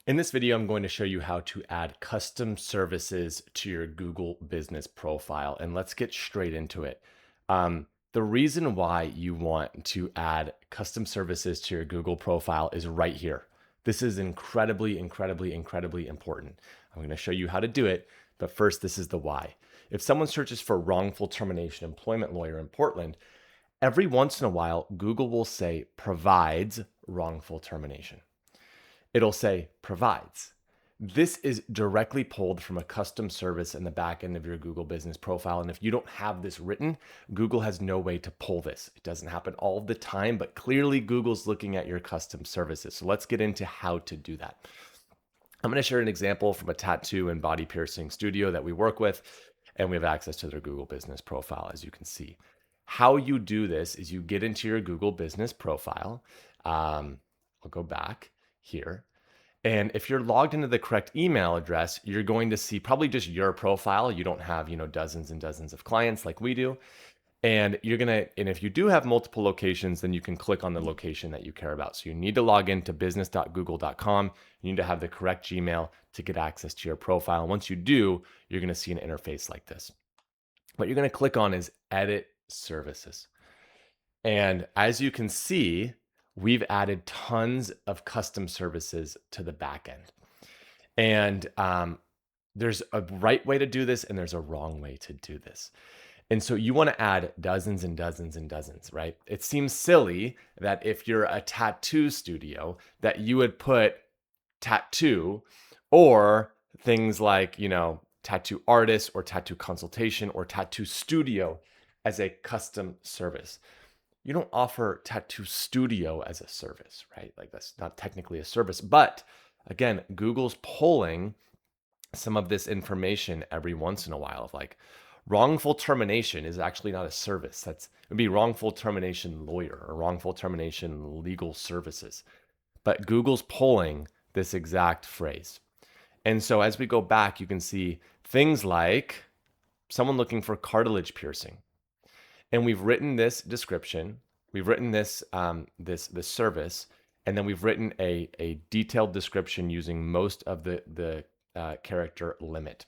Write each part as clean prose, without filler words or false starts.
In this video, I'm going to show you how to add custom services to your Google business profile. And let's get straight into it. The reason why you want to add custom services to your Google profile is right here. This is incredibly important. I'm going to show you how to do it, but first, this is the why. If someone searches for wrongful termination employment lawyer in Portland, every once in a while, Google will say provides wrongful termination. It'll say provides. This is directly pulled from a custom service in the back end of your Google business profile. And if you don't have this written, Google has no way to pull this. It doesn't happen all the time, but clearly Google's looking at your custom services. So let's get into how to do that. I'm going to share an example from a tattoo and body piercing studio that we work with, and we have access to their Google business profile, as you can see. How you do this is you get into your Google business profile. I'll go back here. And if you're logged into the correct email address, you're going to see probably just your profile. You don't have, dozens and dozens of clients like we do. And and if you do have multiple locations, then you can click on the location that you care about. So you need to log into business.google.com. You need to have the correct Gmail to get access to your profile. And once you do, you're going to see an interface like this. What you're going to click on is Edit Services. And as you can see, we've added tons of custom services to the back end. And there's a right way to do this and there's a wrong way to do this. And so you want to add dozens and dozens and dozens, right? It seems silly that if you're a tattoo studio that you would put tattoo or things like, tattoo artist or tattoo consultation or tattoo studio as a custom service. You don't offer tattoo studio as a service, right? Like that's not technically a service, but again, Google's pulling some of this information every once in a while of like wrongful termination is actually not a service. It would be wrongful termination lawyer or wrongful termination legal services. But Google's pulling this exact phrase. And so as we go back, you can see things like someone looking for cartilage piercing. And we've written this description, we've written this this service, and then we've written a detailed description using most of the character limit.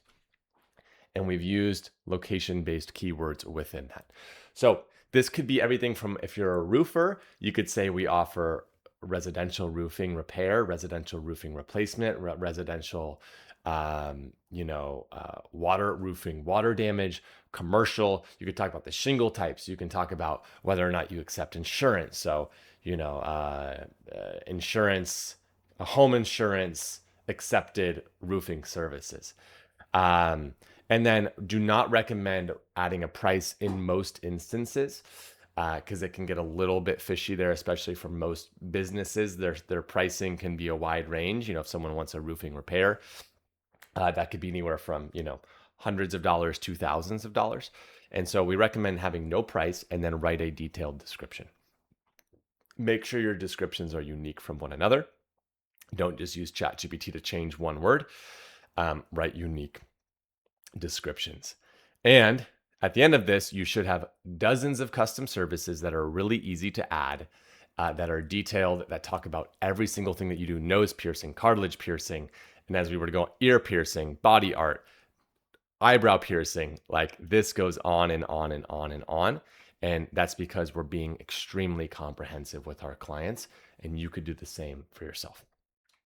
And we've used location-based keywords within that. So this could be everything from, if you're a roofer, you could say we offer residential roofing repair, residential roofing replacement, residential water roofing, water damage, commercial. You could talk about the shingle types. You can talk about whether or not you accept insurance. So, insurance, home insurance, accepted roofing services. And then do not recommend adding a price in most instances because it can get a little bit fishy there, especially for most businesses. Their pricing can be a wide range. If someone wants a roofing repair, that could be anywhere from, hundreds of dollars to thousands of dollars. And so we recommend having no price and then write a detailed description. Make sure your descriptions are unique from one another. Don't just use ChatGPT to change one word. Write unique descriptions. And at the end of this, you should have dozens of custom services that are really easy to add, that are detailed, that talk about every single thing that you do: nose piercing, cartilage piercing, and as we were to go, ear piercing, body art, eyebrow piercing. Like this goes on and on and on and on. And that's because we're being extremely comprehensive with our clients, and you could do the same for yourself.